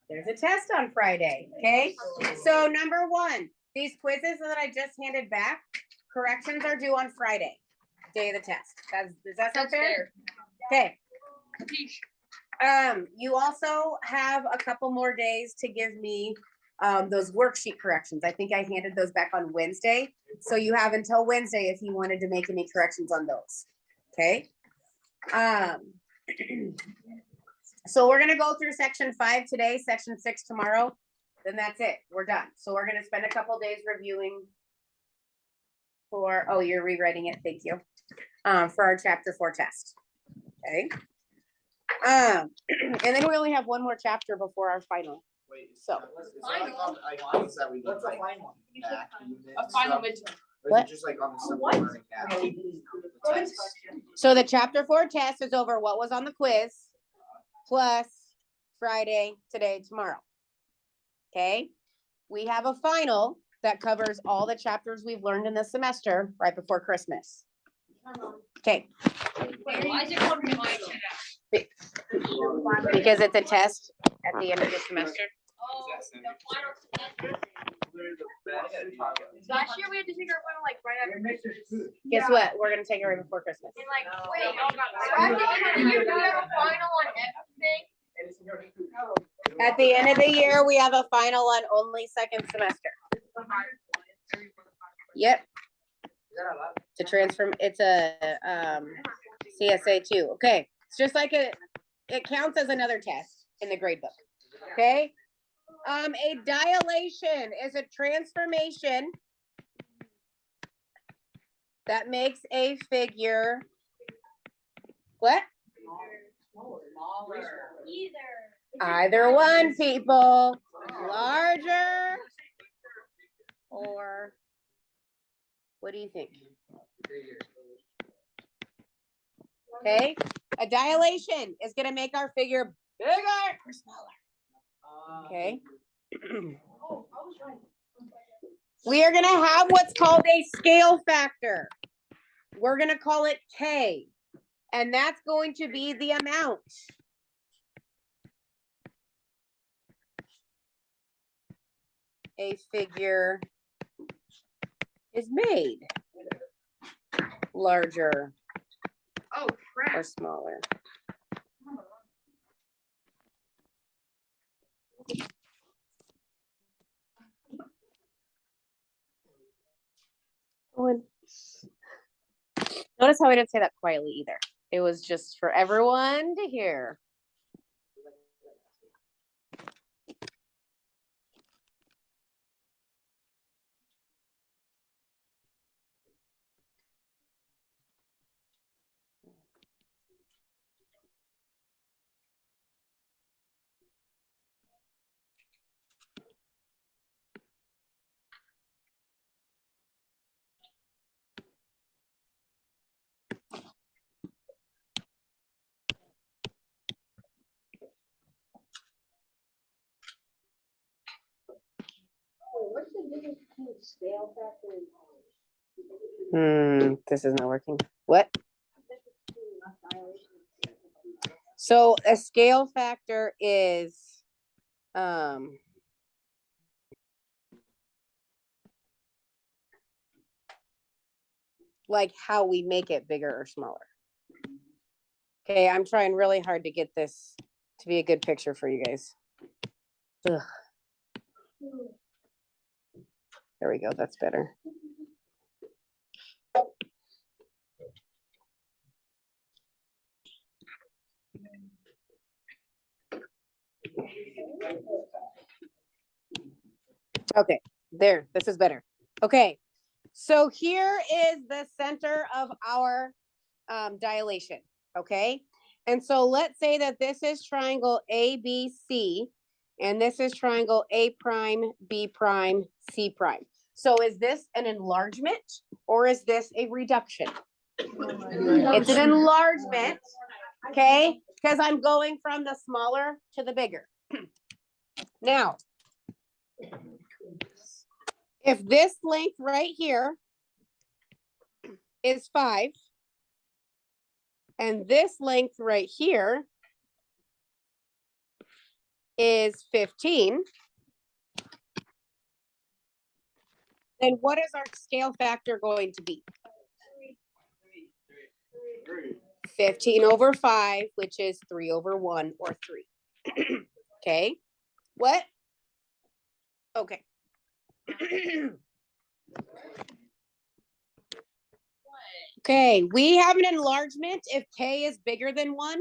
There's a test on Friday, okay? So number one, these quizzes that I just handed back, corrections are due on Friday, day of the test. Does that sound fair? Okay. You also have a couple more days to give me those worksheet corrections. I think I handed those back on Wednesday. So you have until Wednesday if you wanted to make any corrections on those. Okay. So we're gonna go through section 5 today, section 6 tomorrow. Then that's it. We're done. So we're gonna spend a couple days reviewing for, oh, you're rewriting it. Thank you. For our chapter 4 test. Okay. And then we only have one more chapter before our final. Wait, so A final midterm. What? Just like on the simple learning now. So the chapter 4 test is over what was on the quiz, plus Friday, today, tomorrow. Okay, we have a final that covers all the chapters we've learned in this semester right before Christmas. Okay. Wait, why is it called reminder? Because it's a test at the end of the semester. Oh, the final semester. Last year we had to take our final like right after Christmas. Guess what? We're gonna take it right before Christmas. And like, wait, so at the end of the year, do we have a final on everything? At the end of the year, we have a final on only second semester. Yep. To transform, it's a CSA 2. Okay, it's just like it counts as another test in the grade book. Okay. A dilation is a transformation that makes a figure what? Either one, people. Larger or what do you think? Okay, a dilation is going to make our figure bigger or smaller. Okay. We are going to have what's called a scale factor. We're going to call it K, and that's going to be the amount a figure is made larger or smaller. Notice how I didn't say that quietly either. It was just for everyone to hear. What's the difference between scale factor and This is not working. What? So a scale factor is like how we make it bigger or smaller. Okay, I'm trying really hard to get this to be a good picture for you guys. Ugh. There we go, that's better. Okay, there, this is better. Okay, so here is the center of our dilation, okay? And so let's say that this is triangle ABC, and this is triangle A prime, B prime, C prime. So is this an enlargement or is this a reduction? It's an enlargement, okay? Because I'm going from the smaller to the bigger. Now, if this length right here is 5, and this length right here is 15, then what is our scale factor going to be? 15 over 5, which is 3 over 1 or 3. Okay, what? Okay. Okay, we have an enlargement if k is bigger than 1.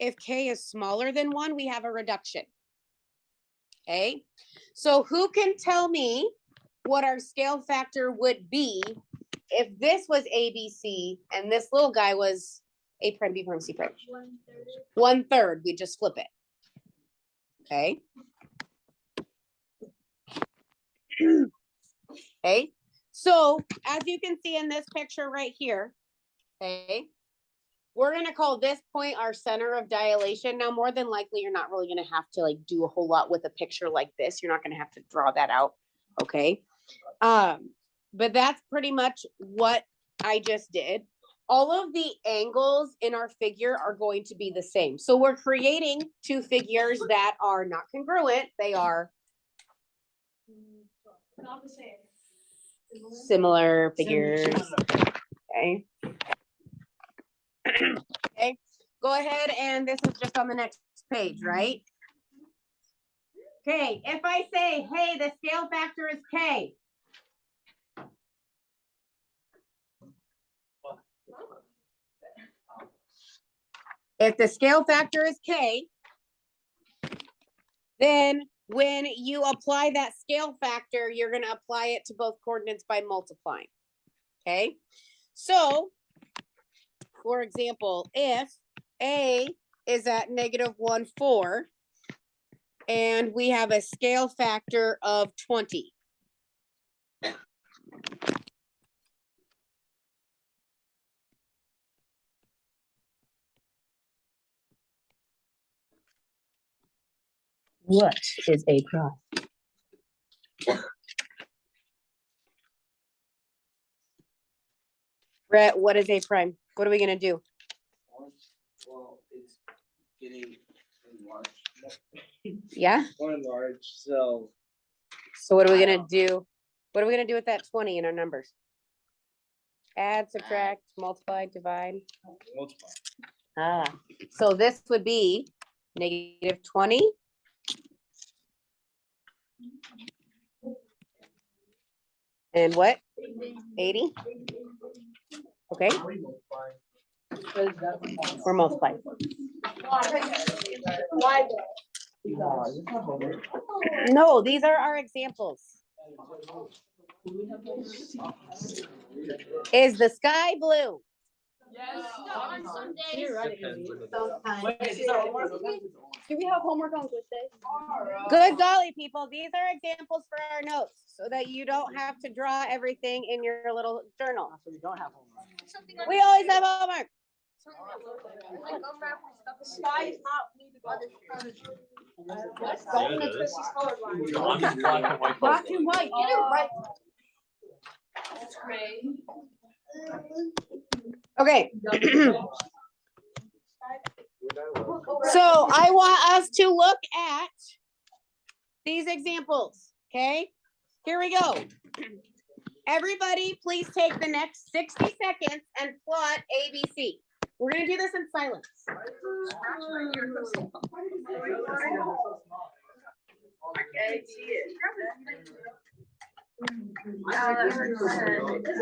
If k is smaller than 1, we have a reduction. Okay, so who can tell me what our scale factor would be if this was ABC and this little guy was A prime, B prime, C prime? 1/3, we just flip it. Okay. Okay, so as you can see in this picture right here, okay, we're gonna call this point our center of dilation. Now, more than likely, you're not really gonna have to like do a whole lot with a picture like this. You're not gonna have to draw that out, okay? But that's pretty much what I just did. All of the angles in our figure are going to be the same. So we're creating two figures that are not congruent. They are Not the same. similar figures. Okay. Okay, go ahead, and this is just on the next page, right? Okay, if I say, hey, the scale factor is K. If the scale factor is K, then when you apply that scale factor, you're gonna apply it to both coordinates by multiplying. Okay, so for example, if A is at -1, 4, and we have a scale factor of 20. What is A prime? Brett, what is A prime? What are we gonna do? Well, it's getting enlarged. Yeah, More enlarged, so. so what are we gonna do? What are we gonna do with that 20 in our numbers? Add, subtract, multiply, divide. Multiply. Ah, so this would be -20. And what? 80? Okay, we're multiplying. No, these are our examples. Is the sky blue? Yes. On some days. Do we have homework on good days? Good golly, people, these are examples for our notes so that you don't have to draw everything in your little journal. We always have homework. The sky is not blue to go. Yeah, it is. Mine's black and white. Black and white, get it right. Gray. Okay. So I want us to look at these examples, okay? Here we go. Everybody, please take the next 60 seconds and plot ABC. We're gonna do this in silence.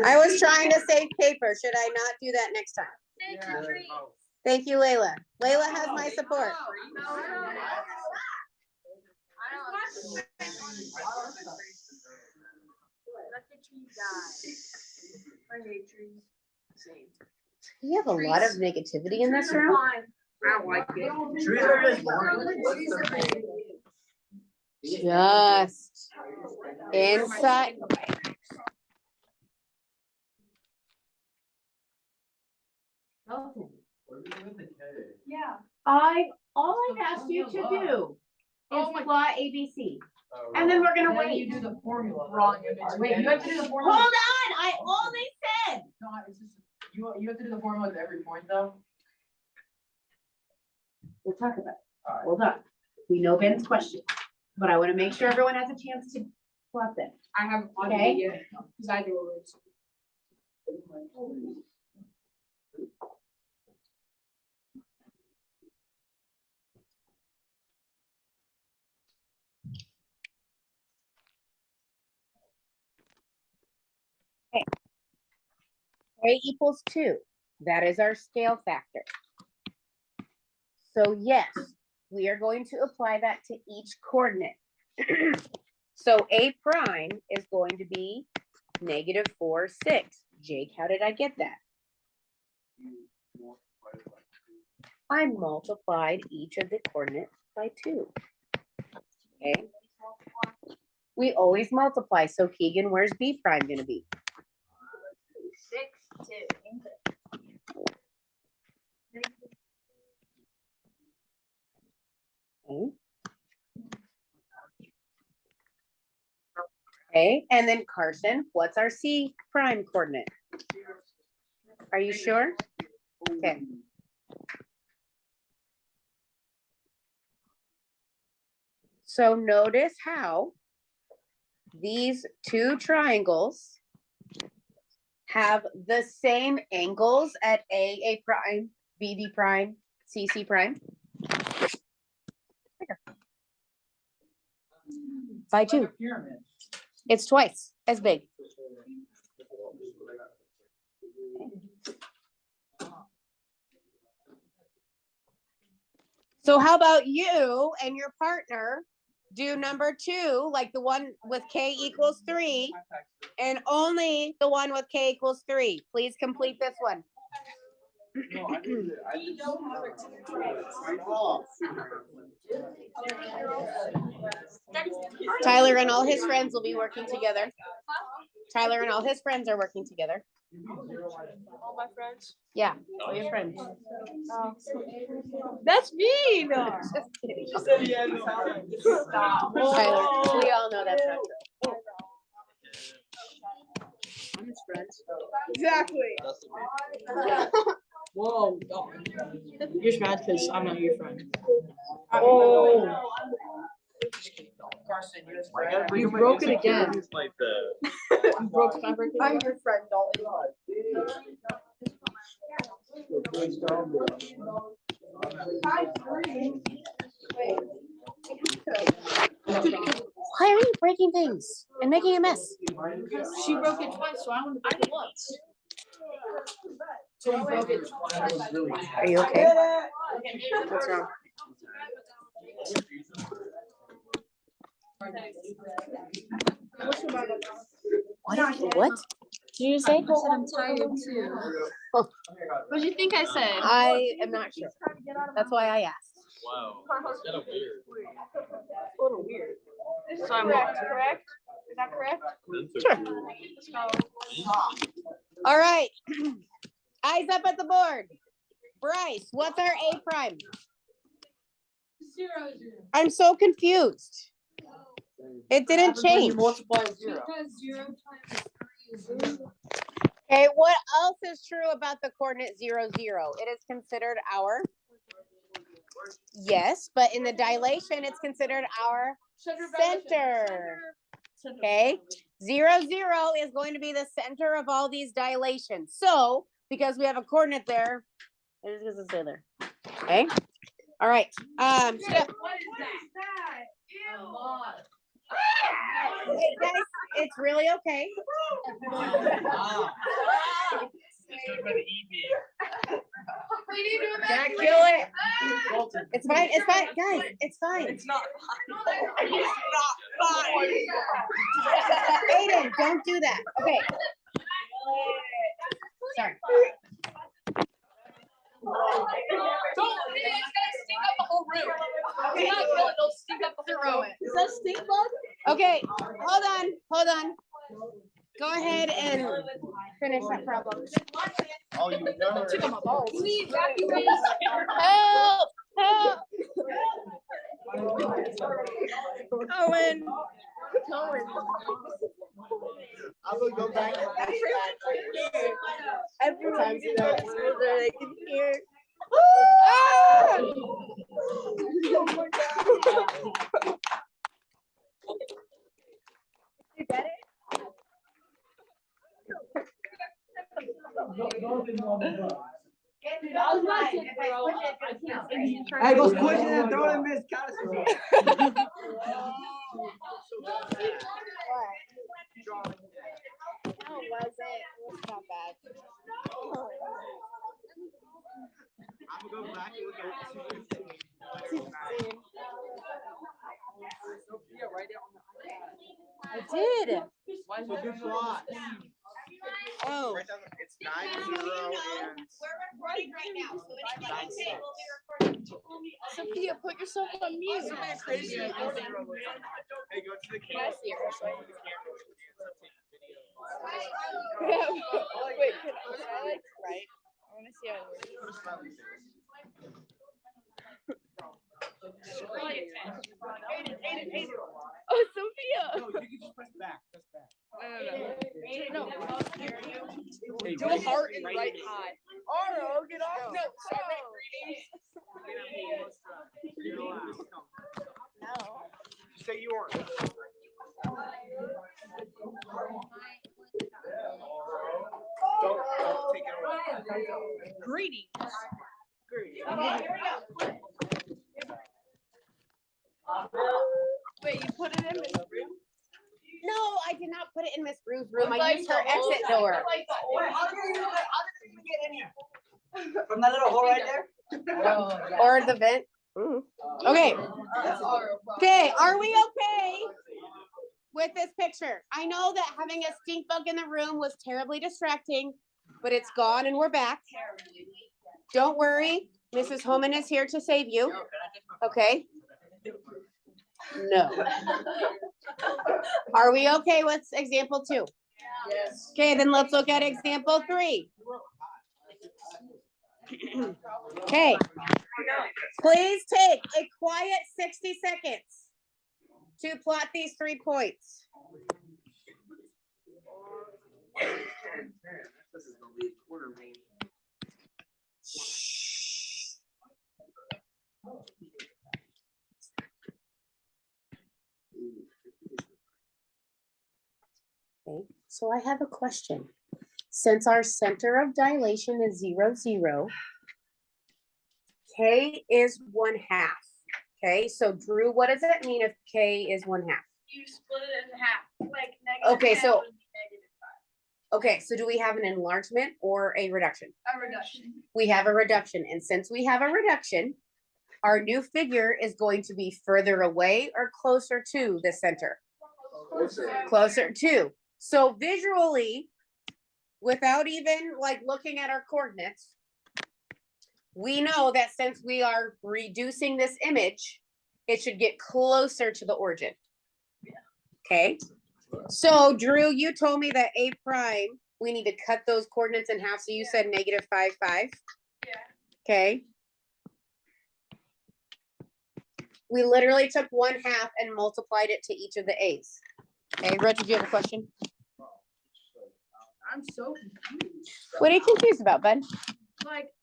I was trying to save paper. Should I not do that next time? Thank you, Layla. Layla has my support. We have a lot of negativity in this room. Trees are just boring. Just inside. Yeah. All I asked you to do is Oh my- plot ABC. And then we're gonna Then wait. you do the formula wrong. Wait, you have to do the Hold formula. on, I only said. No, it's just, you have to do the formula at every point though. We'll talk about it. Hold on. We know Ben's question, but I want to make sure everyone has a chance to plot them. I haven't plotted Okay. it yet, because I do it. A equals 2. That is our scale factor. So yes, we are going to apply that to each coordinate. So A prime is going to be -4, 6. Jake, how did I get that? I multiplied each of the coordinates by 2. Okay. We always multiply. So Keegan, where's B prime gonna be? 6, 2. Okay. Okay, and then Carson, what's our C prime coordinate? Are you sure? Okay. So notice how these two triangles have the same angles at A prime, B prime, C prime. By 2. It's twice as big. So how about you and your partner do number 2, like the one with K equals 3, and only the one with K equals 3. Please complete this one. Tyler and all his friends will be working together. Tyler and all his friends are working together. All my friends. Yeah, all your friends. That's me. No. Just kidding. Stop. Tyler, we all know that's not true. I'm his friends. Exactly. Whoa. Oh. You're just mad because I'm not your friend. Oh. You broke it again. Like the. You broke it. I broke it. I'm your friend, Dalton. Why are you breaking things and making a mess? She broke it twice, so I want to break it once. So you broke it twice. Are you okay? What's wrong? What? Did you say? I said I'm tired too. What do you think I said? I am not sure. That's why I asked. Wow. That's kind of weird. A little weird. So I'm correct? Is that correct? That's Sure. so cool. Let's go. All right. Eyes up at the board. Bryce, what's our A prime? 0. I'm so confused. It didn't change. Multiply 0. Because 0 times 3 is 0. Okay, what else is true about the coordinate 0, 0? It is considered our, yes, but in the dilation, it's considered our center. Okay, 0, 0 is going to be the center of all these dilations. So, because we have a coordinate there, it is going to stay there. Okay, all right. What is that? Ew. Hey guys, it's really okay. Wow. It's gonna eat me. We need to Can't evacuate. kill it. It's fine. It's fine, guys. It's fine. It's not. It's not fine. Aiden, don't do that. Okay. Sorry. Don't, it's gonna stink up the whole room. We're not killing, it'll stink up the whole room. Is that stink bug? Okay, hold on. Go ahead and finish that problem. Oh, you never. Took out my balls. Can we evacuate? Help! Help! Owen. I'm gonna go back and Everyone's in the school so they can hear. Dude, I was about to throw up. I can't see. Hey, go squish it and throw it in Miss Callis. No, it wasn't. It was not bad. I'm gonna go back and look at 2:15. Sophia, write it on the iPad. I did. Why is So it do plot. Oh. Right down, it's 9-0 and. We're recording right now, so anything you say will be recorded. Sophia, put yourself on mute. Hey, go to the camera. Wait, can I like write? I want to see how it works. Oh, Sophia! No, you can just press back, press back. No. Hey, Do a heart and write hi. Oh, get off. No, start No. Just say you are. Don't take it away. Greetings. Okay, here we go. Wait, you put it in this room? No, I did not put it in Miss Rue's room. I Like used her the old- exit door. like the old- How did you even get in here? From that little hole right there? Or the vent. Okay. Okay, are we okay with this picture? I know that having a stink bug in the room was terribly distracting, but it's gone and we're back. Don't worry, Mrs. Homan is here to save you. Okay? No. Are we okay with example 2? Yes. Okay, then let's look at example 3. Okay. Please take a quiet 60 seconds to plot these 3 points. Okay, so I have a question. Since our center of dilation is 0, 0, K is 1/2. Okay, so Drew, what does that mean if K is 1/2? You split it in half, like negative. Okay, 10 so- would be -5. Okay, so do we have an enlargement or a reduction? A reduction. We have a reduction, and since we have a reduction, our new figure is going to be further away or closer to the center? Closer to. So visually, without even like looking at our coordinates, we know that since we are reducing this image, it should get closer to the origin. Okay, so Drew, you told me that A prime, we need to cut those coordinates in half, so you said -5, 5. Yeah. Okay. We literally took 1/2 and multiplied it to each of the A's. Okay, Reggie, do you have a question? I'm so confused. What are you confused about, bud? Like,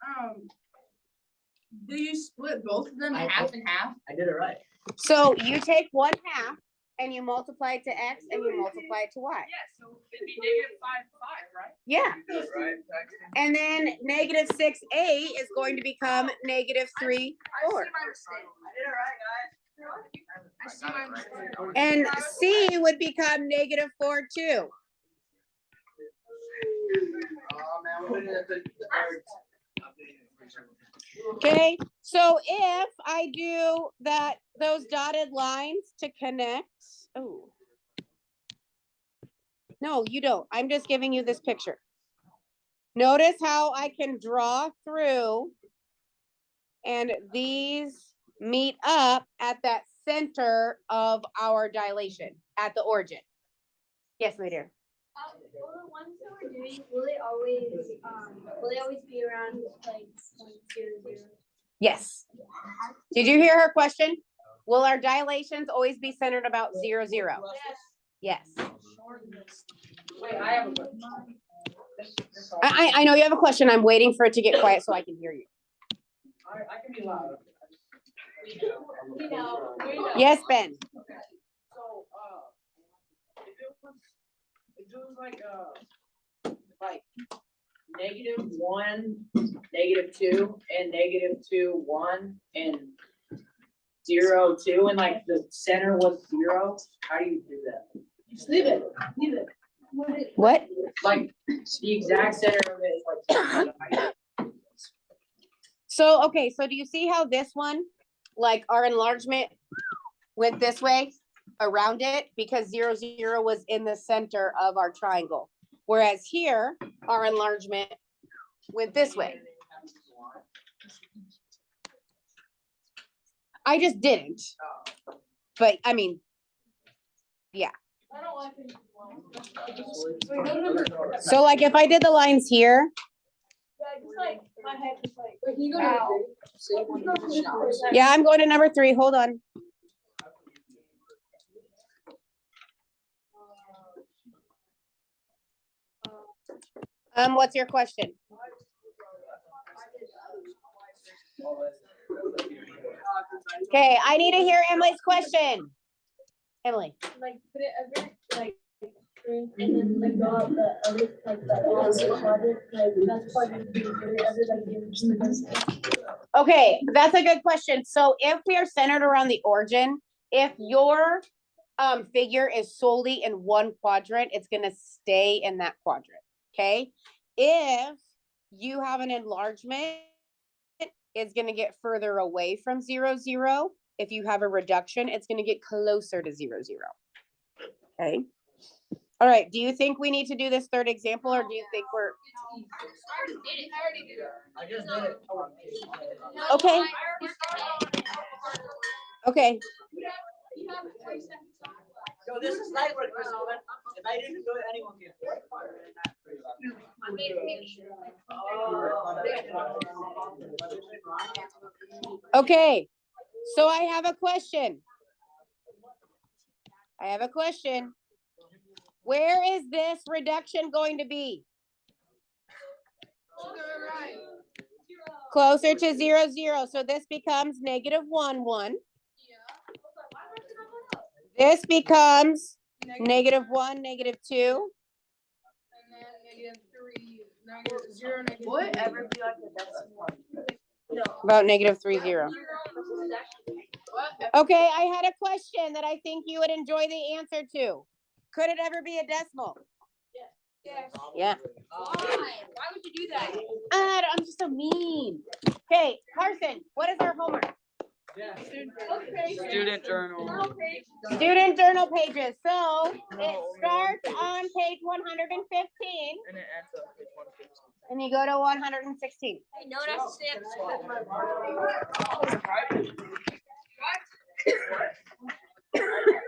do you split both of them I- half and half? I did it right. So you take 1/2 and you multiply it to X and you multiply it to Y. Yeah, so it'd be -5, 5, right? Yeah, Right. and then -6A is going to become -3, 4. I see my mistake. I did it right, guys. I see my mistake. And C would become -4, 2. Oh, man, we're gonna have to- Okay, so if I do that, those dotted lines to connect, oh. No, you don't. I'm just giving you this picture. Notice how I can draw through and these meet up at that center of our dilation, at the origin. Yes, my dear. Will the ones that we're doing, will they always be around like 0, 0? Yes. Did you hear her question? Will our dilations always be centered about 0, 0? Yes. Wait, I have a question. I know you have a question. I'm waiting for it to get quiet so I can hear you. I can be loud. We know. Yes, Ben. So, if it was like -1, -2, and -2, 1, and 0, 2, and like the center was 0, how do you do that? Just leave it, leave it. What? Like, the exact center of it is like. So, okay, so do you see how this one, like our enlargement went this way around it because 0, 0 was in the center of our triangle? Whereas here, our enlargement went this way. I just didn't. But I mean, I don't like it. so like if I did the lines here, Yeah, just like, my head just like. Wait, can you go to Ow. yeah, I'm going to number 3. Hold on. What's your question? Okay, I need to hear Emily's question. Emily. Like put it over like and then like go out the other like the quadrant, like that's quadrant B, put it over like the just the best. Okay, that's a good question. So if we are centered around the origin, if your figure is solely in one quadrant, it's gonna stay in that quadrant, okay? If you have an enlargement, it's gonna get further away from 0, 0. If you have a reduction, it's gonna get closer to 0, 0. Okay? All right, do you think we need to do this third example, or do you think we're, I just did it. okay, okay. So this is light work, Miss Owen. If I didn't do it, anyone can. Okay, so I have a question. I have a question. Where is this reduction going to be? Closer to 0, 0. So this becomes -1, 1. This becomes -1, -2. And then -3, -0, -1. Whatever be like the best one. About -3, 0. What? Okay, I had a question that I think you would enjoy the answer to. Could it ever be a decimal? Yes. Yeah. Why? Why would you do that? I'm just so mean. Okay, Carson, what is our homework? Okay. Student journal. Student journal pages. So it starts on page 115 And it ends up page 115. and you go to 116. Hey, no one has to stay up.